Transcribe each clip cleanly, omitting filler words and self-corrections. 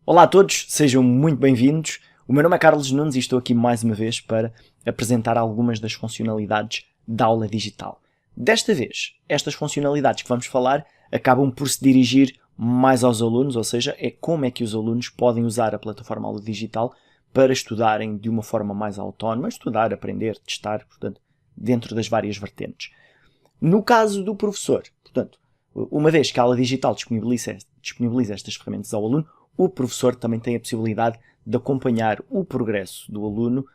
Olá a todos, sejam muito bem-vindos. O meu nome é Carlos Nunes e estou aqui mais uma vez para apresentar algumas das funcionalidades da aula digital. Desta vez, estas funcionalidades que vamos falar acabam por se dirigir mais aos alunos, ou seja, é como é que os alunos podem usar a plataforma aula digital para estudarem de uma forma mais autónoma, estudar, aprender, testar, portanto, dentro das várias vertentes. No caso do professor, portanto, uma vez que a aula digital disponibiliza estas ferramentas ao aluno, o professor também tem a possibilidade de acompanhar o progresso do aluno,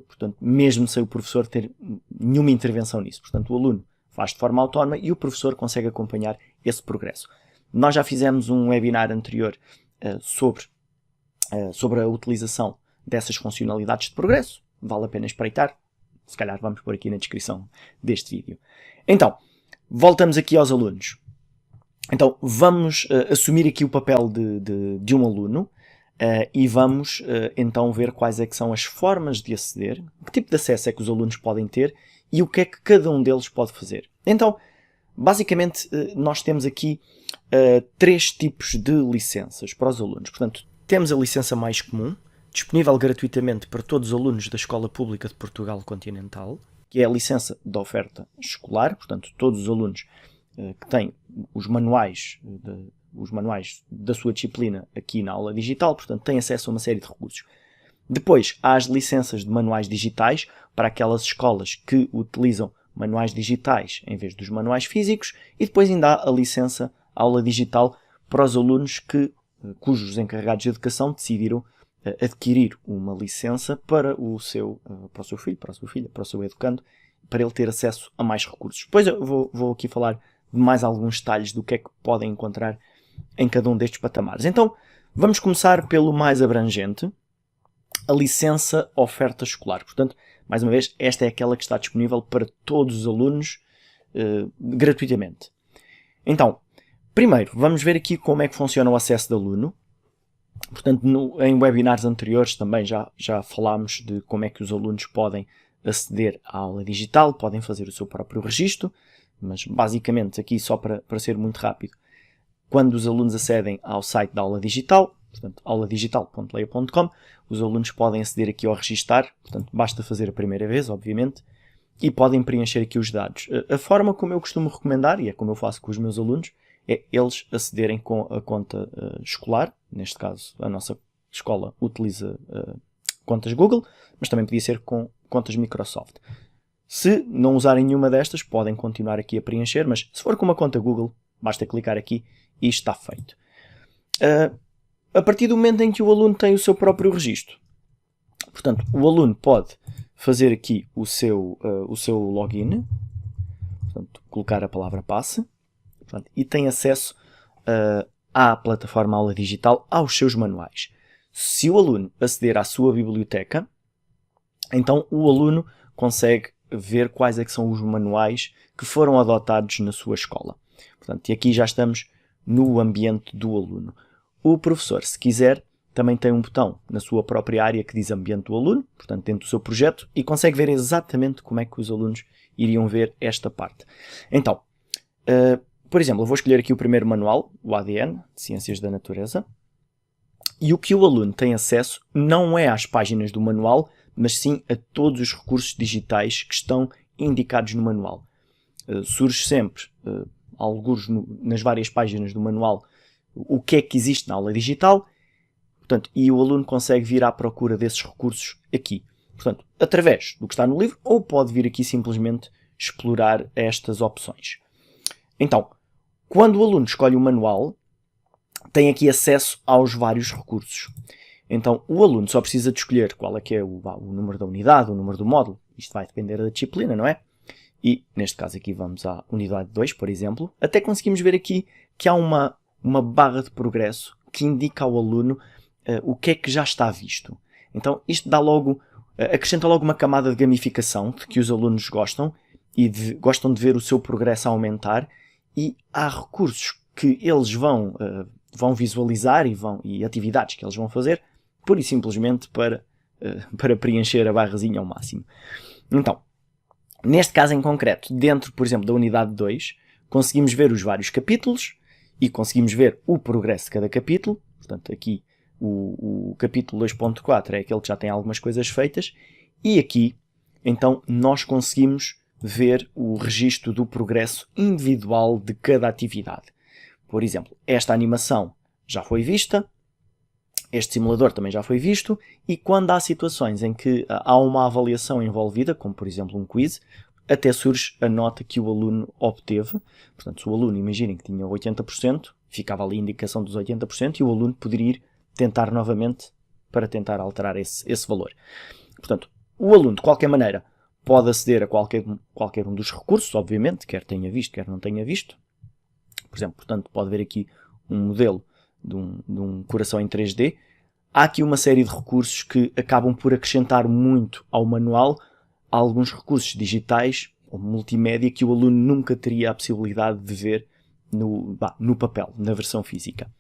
portanto, mesmo sem o professor ter nenhuma intervenção nisso. Portanto, o aluno faz de forma autónoma e o professor consegue acompanhar esse progresso. Nós já fizemos um webinar anterior sobre a utilização dessas funcionalidades de progresso. Vale a pena espreitar. Se calhar vamos pôr aqui na descrição deste vídeo. Então, voltamos aqui aos alunos. Então, vamos assumir aqui o papel de um aluno e vamos então ver quais é que são as formas de aceder, que tipo de acesso é que os alunos podem ter e o que é que cada um deles pode fazer. Então, basicamente, nós temos aqui três tipos de licenças para os alunos. Portanto, temos a licença mais comum, disponível gratuitamente para todos os alunos da Escola Pública de Portugal Continental, que é a licença de oferta escolar, portanto, todos os alunos que têm os manuais da sua disciplina aqui na aula digital, portanto, têm acesso a uma série de recursos. Depois, há as licenças de manuais digitais para aquelas escolas que utilizam manuais digitais em vez dos manuais físicos, e depois ainda há a licença aula digital para os alunos cujos encarregados de educação decidiram adquirir uma licença para o seu filho, para a sua filha, para o seu educando, para ele ter acesso a mais recursos. Depois eu vou aqui falar de mais alguns detalhes do que é que podem encontrar em cada um destes patamares. Então, vamos começar pelo mais abrangente, a licença oferta escolar. Portanto, mais uma vez, esta é aquela que está disponível para todos os alunos gratuitamente. Então, primeiro, vamos ver aqui como é que funciona o acesso do aluno. Portanto, em webinars anteriores também já falámos de como é que os alunos podem aceder à aula digital, podem fazer o seu próprio registro, mas basicamente aqui só para ser muito rápido, quando os alunos acedem ao site da aula digital, portanto auladigital.leia.com, os alunos podem aceder aqui ao registar, portanto basta fazer a primeira vez, obviamente, e podem preencher aqui os dados. A forma como eu costumo recomendar, e é como eu faço com os meus alunos, é eles acederem com a conta escolar. Neste caso, a nossa escola utiliza contas Google, mas também podia ser com contas Microsoft. Se não usarem nenhuma destas, podem continuar aqui a preencher, mas se for com uma conta Google, basta clicar aqui e está feito. A partir do momento em que o aluno tem o seu próprio registro, portanto, o aluno pode fazer aqui o seu login, portanto, colocar a palavra passe, portanto, e tem acesso à plataforma aula digital, aos seus manuais. Se o aluno aceder à sua biblioteca, então o aluno consegue ver quais é que são os manuais que foram adotados na sua escola. Portanto, e aqui já estamos no ambiente do aluno. O professor, se quiser, também tem um botão na sua própria área que diz ambiente do aluno, portanto, dentro do seu projeto, e consegue ver exatamente como é que os alunos iriam ver esta parte. Então, por exemplo, eu vou escolher aqui o primeiro manual, o ADN, de Ciências da Natureza, e o que o aluno tem acesso não é às páginas do manual, mas sim a todos os recursos digitais que estão indicados no manual. Surge sempre, alguns nas várias páginas do manual, o que é que existe na aula digital, portanto, e o aluno consegue vir à procura desses recursos aqui. Portanto, através do que está no livro, ou pode vir aqui simplesmente explorar estas opções. Então, quando o aluno escolhe o manual, tem aqui acesso aos vários recursos. Então, o aluno só precisa de escolher qual é que é o número da unidade, o número do módulo. Isto vai depender da disciplina, não é? E, neste caso aqui, vamos à unidade 2, por exemplo. Até conseguimos ver aqui que há uma barra de progresso que indica ao aluno o que é que já está visto. Então, isto acrescenta logo uma camada de gamificação de que os alunos gostam e gostam de ver o seu progresso a aumentar, e há recursos que eles vão visualizar e atividades que eles vão fazer pura e simplesmente para preencher a barrazinha ao máximo. Então, neste caso em concreto, dentro, por exemplo, da unidade 2, conseguimos ver os vários capítulos e conseguimos ver o progresso de cada capítulo. Portanto, aqui o capítulo 2.4 é aquele que já tem algumas coisas feitas, e aqui, então, nós conseguimos ver o registro do progresso individual de cada atividade. Por exemplo, esta animação já foi vista, este simulador também já foi visto, e quando há situações em que há uma avaliação envolvida, como por exemplo um quiz, até surge a nota que o aluno obteve. Portanto, se o aluno, imaginem que tinha 80%, ficava ali a indicação dos 80%, e o aluno poderia ir tentar novamente para tentar alterar esse valor. Portanto, o aluno, de qualquer maneira, pode aceder a qualquer um dos recursos, obviamente, quer tenha visto, quer não tenha visto. Por exemplo, portanto, pode ver aqui um modelo de um coração em 3D. Há aqui uma série de recursos que acabam por acrescentar muito ao manual, alguns recursos digitais ou multimédia que o aluno nunca teria a possibilidade de ver no papel, na versão física.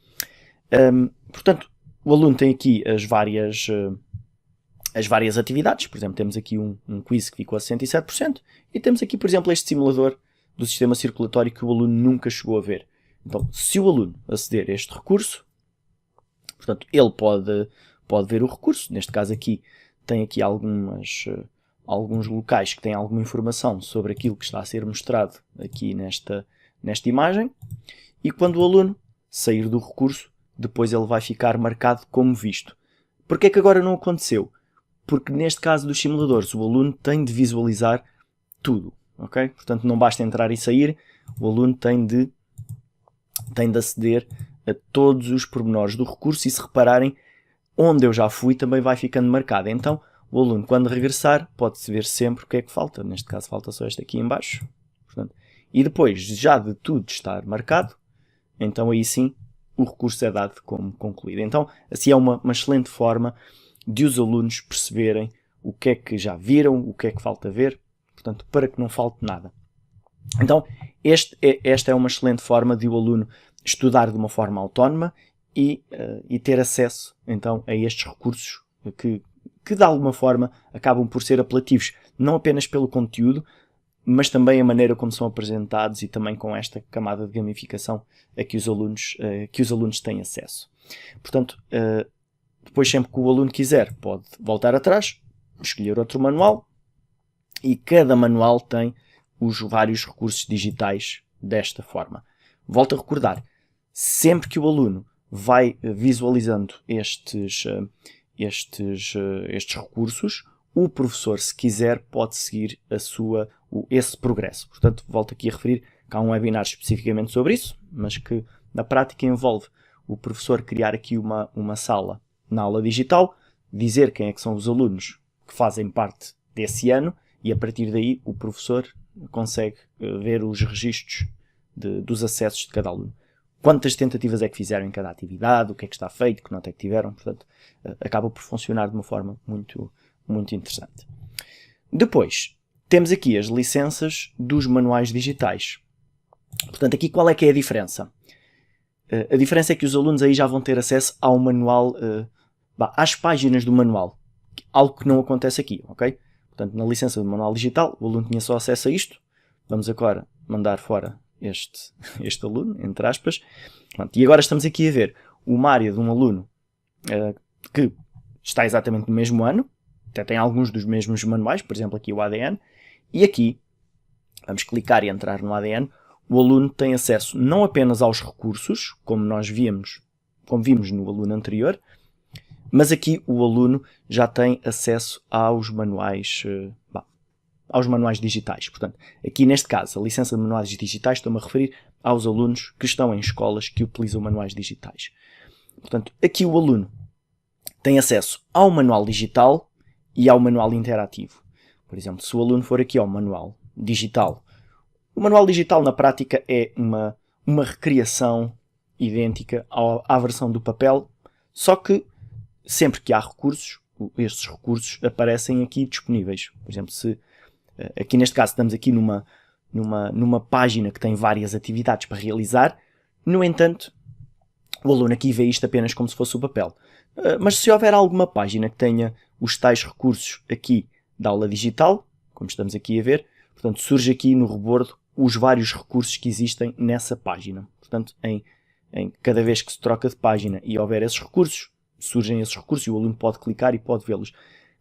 Portanto, o aluno tem aqui as várias atividades. Por exemplo, temos aqui um quiz que ficou a 67%, e temos aqui, por exemplo, este simulador do sistema circulatório que o aluno nunca chegou a ver. Então, se o aluno aceder a este recurso, portanto, ele pode ver o recurso. Neste caso aqui, tem aqui alguns locais que têm alguma informação sobre aquilo que está a ser mostrado aqui nesta imagem, e quando o aluno sair do recurso, depois ele vai ficar marcado como visto. Porquê é que agora não aconteceu? Porque neste caso dos simuladores, o aluno tem de visualizar tudo, ok? Portanto, não basta entrar e sair, o aluno tem de aceder a todos os pormenores do recurso, e se repararem, onde eu já fui também vai ficando marcado. Então, o aluno, quando regressar, pode-se ver sempre o que é que falta. Neste caso, falta só este aqui em baixo. Portanto, e depois, já de tudo estar marcado, então aí sim o recurso é dado como concluído. Então, assim é uma excelente forma de os alunos perceberem o que é que já viram, o que é que falta ver, portanto, para que não falte nada. Então, esta é uma excelente forma de o aluno estudar de uma forma autónoma e ter acesso, então, a estes recursos que de alguma forma acabam por ser apelativos, não apenas pelo conteúdo, mas também a maneira como são apresentados, e também com esta camada de gamificação a que os alunos têm acesso. Portanto, depois, sempre que o aluno quiser, pode voltar atrás, escolher outro manual, e cada manual tem os vários recursos digitais desta forma. Volto a recordar, sempre que o aluno vai visualizando estes recursos, o professor, se quiser, pode seguir esse progresso. Portanto, volto aqui a referir que há um webinar especificamente sobre isso, mas que na prática envolve o professor criar aqui uma sala na aula digital, dizer quem é que são os alunos que fazem parte desse ano, e a partir daí o professor consegue ver os registros dos acessos de cada aluno. Quantas tentativas é que fizeram em cada atividade, o que é que está feito, que nota é que tiveram. Portanto, acaba por funcionar de uma forma muito, muito interessante. Depois, temos aqui as licenças dos manuais digitais. Portanto, aqui qual é que é a diferença? A diferença é que os alunos aí já vão ter acesso ao manual, às páginas do manual. Algo que não acontece aqui, ok? Portanto, na licença do manual digital, o aluno tinha só acesso a isto. Vamos agora mandar fora este aluno, entre aspas. Pronto, e agora estamos aqui a ver uma área de um aluno que está exatamente no mesmo ano, até tem alguns dos mesmos manuais, por exemplo aqui o ADN, e aqui, vamos clicar e entrar no ADN, o aluno tem acesso não apenas aos recursos, como vimos no aluno anterior, mas aqui o aluno já tem acesso aos manuais digitais. Portanto, aqui neste caso, a licença de manuais digitais, estou-me a referir aos alunos que estão em escolas que utilizam manuais digitais. Portanto, aqui o aluno tem acesso ao manual digital e ao manual interativo. Por exemplo, se o aluno for aqui ao manual digital, o manual digital na prática é uma recriação idêntica à versão do papel, só que sempre que há recursos, estes recursos aparecem aqui disponíveis. Por exemplo, se aqui neste caso estamos aqui numa página que tem várias atividades para realizar, no entanto, o aluno aqui vê isto apenas como se fosse o papel. Mas se houver alguma página que tenha os tais recursos aqui da aula digital, como estamos aqui a ver, portanto, surge aqui no rebordo os vários recursos que existem nessa página. Portanto, em cada vez que se troca de página e houver esses recursos, surgem esses recursos e o aluno pode clicar e pode vê-los,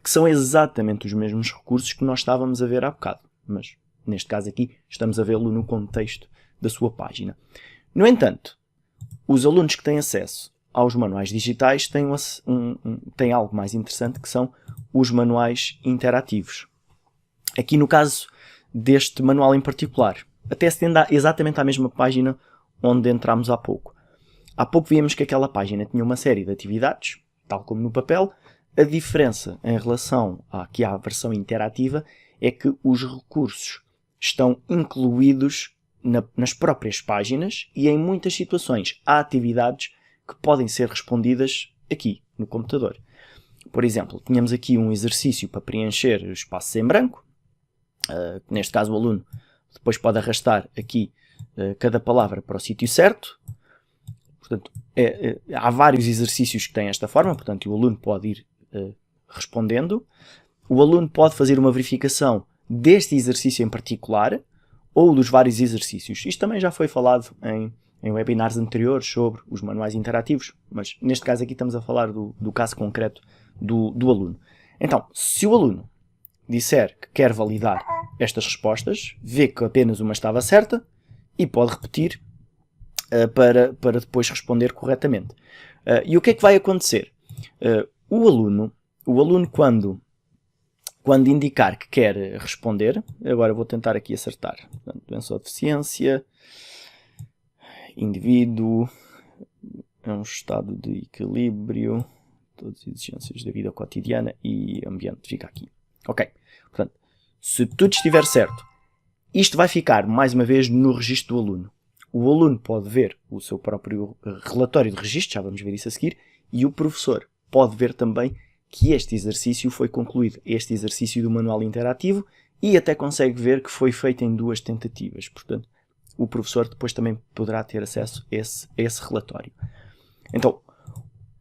que são exatamente os mesmos recursos que nós estávamos a ver há bocado, mas neste caso aqui estamos a vê-lo no contexto da sua página. No entanto, os alunos que têm acesso aos manuais digitais têm algo mais interessante, que são os manuais interativos. Aqui no caso deste manual em particular, até se tende exatamente à mesma página onde entramos há pouco. Há pouco víamos que aquela página tinha uma série de atividades, tal como no papel. A diferença em relação aqui à versão interativa é que os recursos estão incluídos nas próprias páginas e em muitas situações há atividades que podem ser respondidas aqui no computador. Por exemplo, tínhamos aqui um exercício para preencher espaços em branco. Neste caso o aluno depois pode arrastar aqui cada palavra para o sítio certo. Portanto, há vários exercícios que têm esta forma, portanto o aluno pode ir respondendo. O aluno pode fazer uma verificação deste exercício em particular ou dos vários exercícios. Isto também já foi falado em webinars anteriores sobre os manuais interativos, mas neste caso aqui estamos a falar do caso concreto do aluno. Então, se o aluno disser que quer validar estas respostas, vê que apenas uma estava certa e pode repetir para depois responder corretamente. E o que é que vai acontecer? O aluno quando indicar que quer responder, agora vou tentar aqui acertar, portanto, doença ou deficiência, indivíduo, é um estado de equilíbrio, todas as exigências da vida cotidiana e ambiente, fica aqui. Ok, portanto, se tudo estiver certo, isto vai ficar, mais uma vez, no registro do aluno. O aluno pode ver o seu próprio relatório de registro, já vamos ver isso a seguir, e o professor pode ver também que este exercício foi concluído, este exercício do manual interativo, e até consegue ver que foi feito em 2 tentativas. Portanto, o professor depois também poderá ter acesso a esse relatório. Então,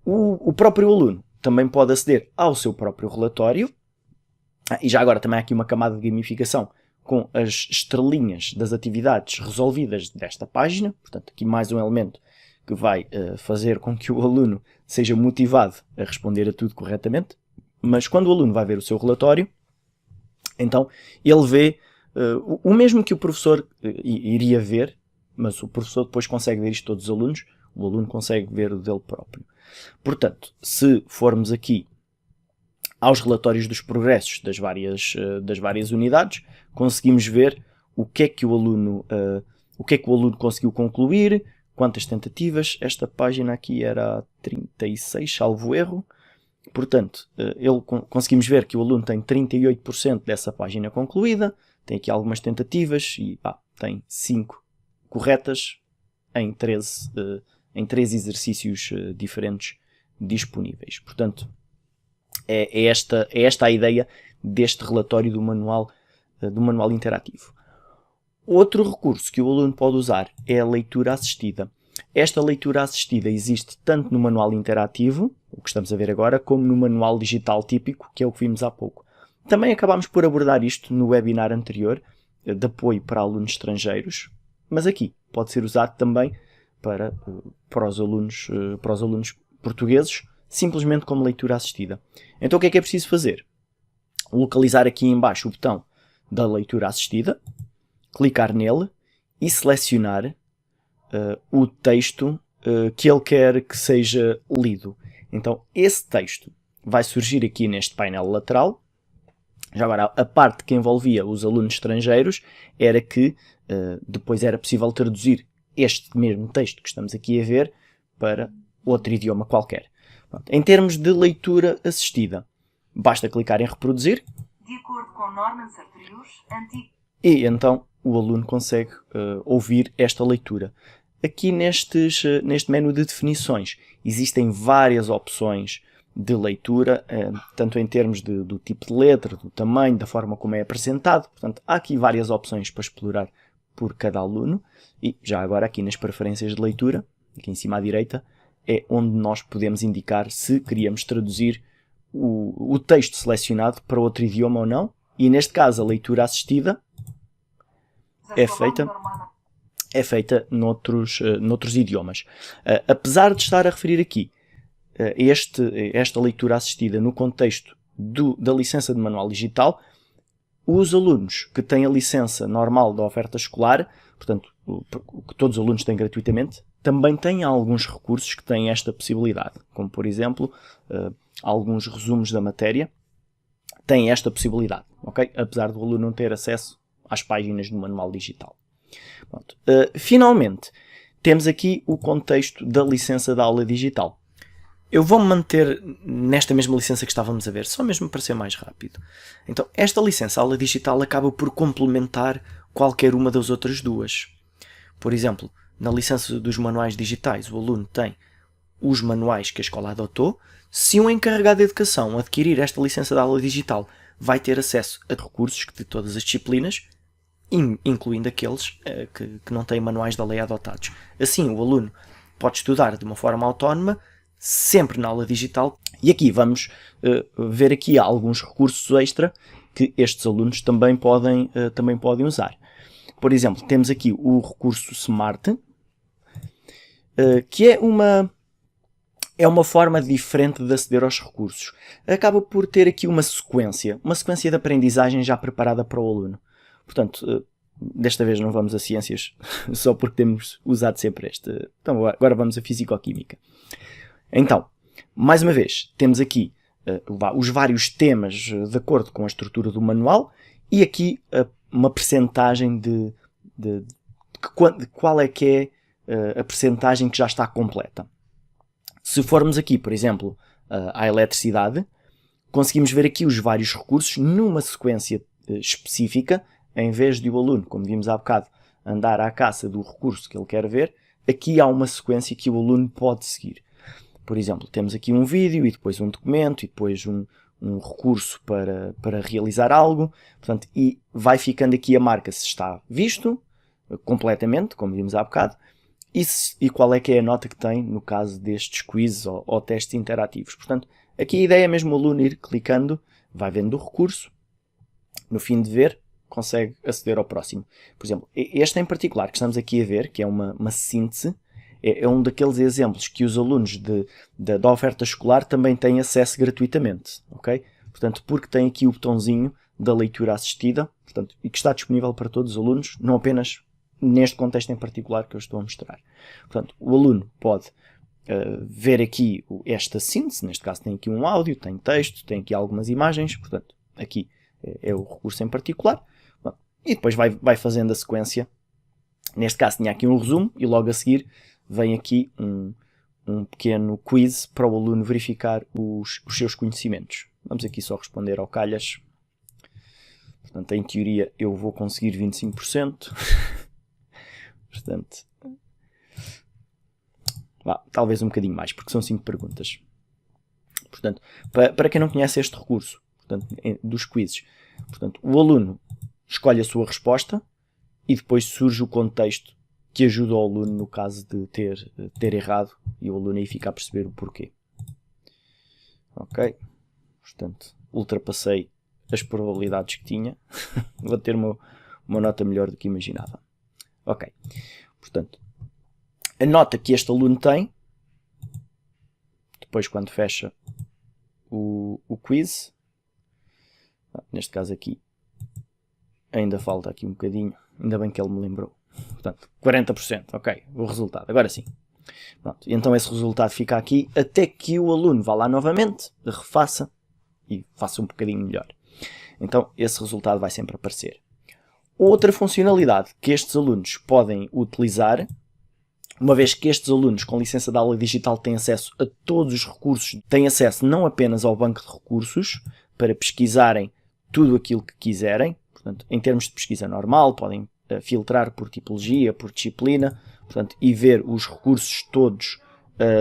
o próprio aluno também pode aceder ao seu próprio relatório, e já agora também há aqui uma camada de gamificação com as estrelinhas das atividades resolvidas desta página, portanto aqui mais um elemento que vai fazer com que o aluno seja motivado a responder a tudo corretamente, mas quando o aluno vai ver o seu relatório, então ele vê o mesmo que o professor iria ver, mas o professor depois consegue ver isto todos os alunos, o aluno consegue ver o dele próprio. Portanto, se formos aqui aos relatórios dos progressos das várias unidades, conseguimos ver o que é que o aluno conseguiu concluir, quantas tentativas. Esta página aqui era a 36, salvo erro. Portanto, conseguimos ver que o aluno tem 38% dessa página concluída, tem aqui algumas tentativas e tem 5 corretas em 13 exercícios diferentes disponíveis. Portanto, é esta a ideia deste relatório do manual interativo. Outro recurso que o aluno pode usar é a leitura assistida. Esta leitura assistida existe tanto no manual interativo, o que estamos a ver agora, como no manual digital típico, que é o que vimos há pouco. Também acabámos por abordar isto no webinar anterior, de apoio para alunos estrangeiros, mas aqui pode ser usado também para os alunos portugueses, simplesmente como leitura assistida. Então o que é preciso fazer? Localizar aqui em baixo o botão da leitura assistida, clicar nele e selecionar o texto que ele quer que seja lido. Então esse texto vai surgir aqui neste painel lateral. Já agora, a parte que envolvia os alunos estrangeiros era que depois era possível traduzir este mesmo texto que estamos aqui a ver para outro idioma qualquer. Pronto. Em termos de leitura assistida, basta clicar em reproduzir. De acordo com normas anteriores, e então o aluno consegue ouvir esta leitura. Aqui neste menu de definições existem várias opções de leitura, tanto em termos do tipo de letra, do tamanho, da forma como é apresentado. Portanto, há aqui várias opções para explorar por cada aluno. E já agora aqui nas preferências de leitura, aqui em cima à direita, é onde nós podemos indicar se queríamos traduzir o texto selecionado para outro idioma ou não. E neste caso a leitura assistida é feita noutros idiomas. Apesar de estar a referir aqui esta leitura assistida no contexto da licença de manual digital, os alunos que têm a licença normal da oferta escolar, portanto, que todos os alunos têm gratuitamente, também têm alguns recursos que têm esta possibilidade, como por exemplo, alguns resumos da matéria têm esta possibilidade, ok? Apesar do aluno não ter acesso às páginas do manual digital. Pronto. Finalmente, temos aqui o contexto da licença da aula digital. Eu vou-me manter nesta mesma licença que estávamos a ver, só mesmo para ser mais rápido. Então, esta licença aula digital acaba por complementar qualquer uma das outras duas. Por exemplo, na licença dos manuais digitais, o aluno tem os manuais que a escola adotou. Se um encarregado de educação adquirir esta licença da aula digital, vai ter acesso a recursos de todas as disciplinas, incluindo aqueles que não têm manuais da lei adotados. Assim, o aluno pode estudar de uma forma autónoma, sempre na aula digital, e aqui vamos ver aqui alguns recursos extra que estes alunos também podem usar. Por exemplo, temos aqui o recurso Smart, que é uma forma diferente de aceder aos recursos. Acaba por ter aqui uma sequência de aprendizagem já preparada para o aluno. Portanto, desta vez não vamos a ciências, só porque temos usado sempre este. Então, agora vamos a fisicoquímica. Então, mais uma vez, temos aqui os vários temas de acordo com a estrutura do manual e aqui uma percentagem de qual é que é a percentagem que já está completa. Se formos aqui, por exemplo, à eletricidade, conseguimos ver aqui os vários recursos numa sequência específica, em vez de o aluno, como vimos há bocado, andar à caça do recurso que ele quer ver, aqui há uma sequência que o aluno pode seguir. Por exemplo, temos aqui um vídeo e depois um documento e depois um recurso para realizar algo. Portanto, e vai ficando aqui a marca se está visto completamente, como vimos há bocado, e qual é que é a nota que tem no caso destes quizzes ou testes interativos. Portanto, aqui a ideia é mesmo o aluno ir clicando, vai vendo o recurso, no fim de ver, consegue aceder ao próximo. Por exemplo, este em particular que estamos aqui a ver, que é uma síntese, é um daqueles exemplos que os alunos da oferta escolar também têm acesso gratuitamente, ok? Portanto, porque tem aqui o botãozinho da leitura assistida, portanto, e que está disponível para todos os alunos, não apenas neste contexto em particular que eu estou a mostrar. Portanto, o aluno pode ver aqui esta síntese, neste caso tem aqui um áudio, tem texto, tem aqui algumas imagens, portanto, aqui é o recurso em particular, e depois vai fazendo a sequência. Neste caso tinha aqui um resumo e logo a seguir vem aqui um pequeno quiz para o aluno verificar os seus conhecimentos. Vamos aqui só responder ao calhas. Portanto, em teoria eu vou conseguir 25%. Portanto, talvez um bocadinho mais, porque são 5 perguntas. Portanto, para quem não conhece este recurso, portanto, dos quizzes, portanto, o aluno escolhe a sua resposta e depois surge o contexto que ajuda o aluno no caso de ter errado e o aluno aí fica a perceber o porquê. Ok? Portanto, ultrapassei as probabilidades que tinha. Vou ter uma nota melhor do que imaginava. Ok. Portanto, a nota que este aluno tem, depois quando fecha o quiz, neste caso aqui, ainda falta aqui um bocadinho, ainda bem que ele me lembrou. Portanto, 40%, ok, o resultado, agora sim. Pronto, e então esse resultado fica aqui até que o aluno vá lá novamente, refaça e faça um bocadinho melhor. Então esse resultado vai sempre aparecer. Outra funcionalidade que estes alunos podem utilizar, uma vez que estes alunos com licença de aula digital têm acesso a todos os recursos, têm acesso não apenas ao banco de recursos para pesquisarem tudo aquilo que quiserem, portanto, em termos de pesquisa normal, podem filtrar por tipologia, por disciplina, portanto, e ver os recursos todos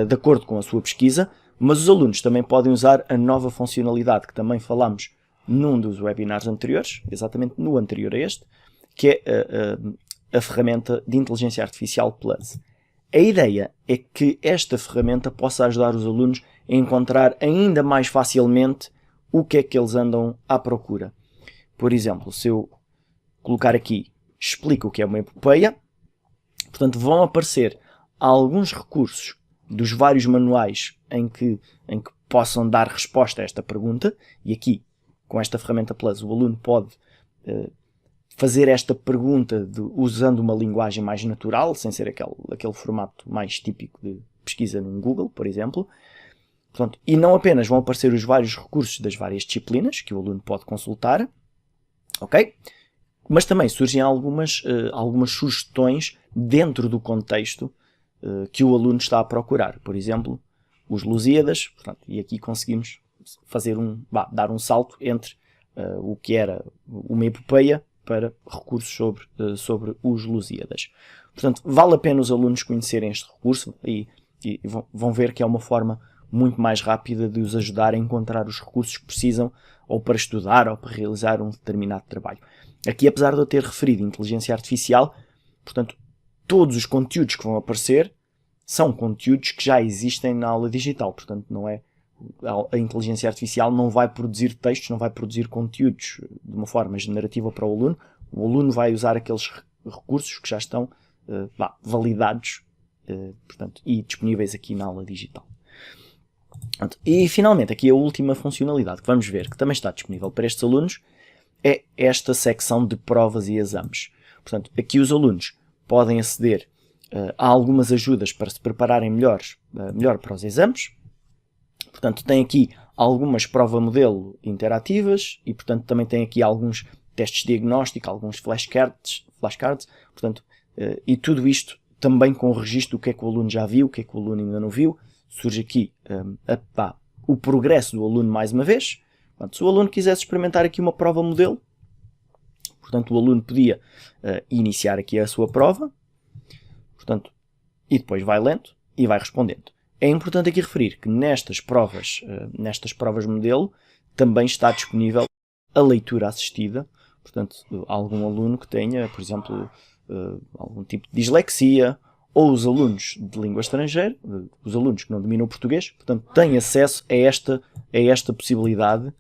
de acordo com a sua pesquisa, mas os alunos também podem usar a nova funcionalidade que também falámos num dos webinars anteriores, exatamente no anterior a este, que é a ferramenta de inteligência artificial Plus. A ideia é que esta ferramenta possa ajudar os alunos a encontrar ainda mais facilmente o que é que eles andam à procura. Por exemplo, se eu colocar aqui, explica o que é uma epopeia, portanto vão aparecer alguns recursos dos vários manuais em que possam dar resposta a esta pergunta, e aqui, com esta ferramenta Plus, o aluno pode fazer esta pergunta usando uma linguagem mais natural, sem ser aquele formato mais típico de pesquisa no Google, por exemplo. Portanto, e não apenas vão aparecer os vários recursos das várias disciplinas que o aluno pode consultar, ok? Mas também surgem algumas sugestões dentro do contexto que o aluno está a procurar. Por exemplo, os Lusíadas, portanto, e aqui conseguimos dar um salto entre o que era uma epopeia para recursos sobre os Lusíadas. Portanto, vale a pena os alunos conhecerem este recurso e vão ver que é uma forma muito mais rápida de os ajudar a encontrar os recursos que precisam ou para estudar ou para realizar um determinado trabalho. Aqui, apesar de eu ter referido inteligência artificial, portanto, todos os conteúdos que vão aparecer são conteúdos que já existem na aula digital. Portanto, não é, a inteligência artificial não vai produzir textos, não vai produzir conteúdos de uma forma generativa para o aluno. O aluno vai usar aqueles recursos que já estão validados portanto, e disponíveis aqui na aula digital. E finalmente, aqui a última funcionalidade que vamos ver, que também está disponível para estes alunos, é esta secção de provas e exames. Portanto, aqui os alunos podem aceder a algumas ajudas para se prepararem melhor para os exames. Portanto, tem aqui algumas prova-modelo interativas e, portanto, também tem aqui alguns testes de diagnóstico, alguns flashcards, portanto, e tudo isto também com o registro do que é que o aluno já viu, o que é que o aluno ainda não viu. Surge aqui o progresso do aluno mais uma vez. Portanto, se o aluno quisesse experimentar aqui uma prova modelo, portanto, o aluno podia iniciar aqui a sua prova, portanto, e depois vai lendo e vai respondendo. É importante aqui referir que nestas provas modelo também está disponível a leitura assistida. Portanto, algum aluno que tenha, por exemplo, algum tipo de dislexia, ou os alunos de língua estrangeira, os alunos que não dominam o português, portanto, têm acesso a esta possibilidade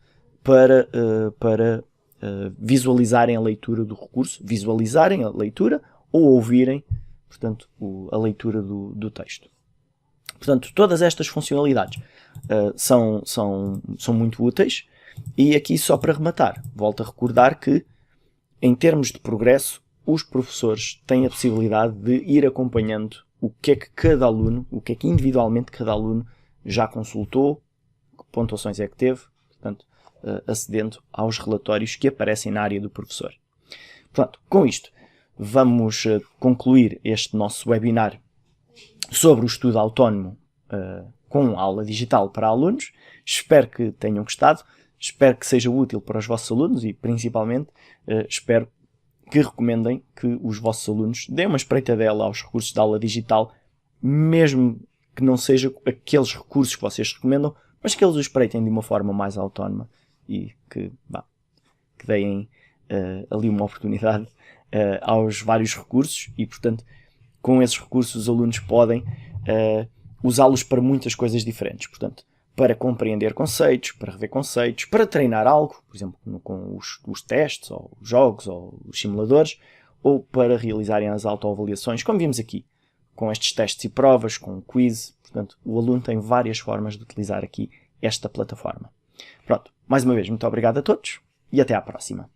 para visualizarem a leitura do recurso, visualizarem a leitura ou ouvirem, portanto, a leitura do texto. Portanto, todas estas funcionalidades são muito úteis. E aqui, só para rematar, volto a recordar que, em termos de progresso, os professores têm a possibilidade de ir acompanhando o que é que individualmente cada aluno já consultou, que pontuações é que teve, portanto, acedendo aos relatórios que aparecem na área do professor. Portanto, com isto, vamos concluir este nosso webinar sobre o estudo autónomo com aula digital para alunos. Espero que tenham gostado, espero que seja útil para os vossos alunos e, principalmente, espero que recomendem que os vossos alunos deem uma espreitadela aos recursos da aula digital, mesmo que não sejam aqueles recursos que vocês recomendam, mas que eles os espreitem de uma forma mais autónoma e que deem ali uma oportunidade aos vários recursos e, portanto, com esses recursos os alunos podem usá-los para muitas coisas diferentes. Portanto, para compreender conceitos, para rever conceitos, para treinar algo, por exemplo, com os testes, ou os jogos, ou os simuladores, ou para realizarem as autoavaliações, como vimos aqui, com estes testes e provas, com o quiz. Portanto, o aluno tem várias formas de utilizar aqui esta plataforma. Pronto, mais uma vez, muito obrigado a todos e até à próxima.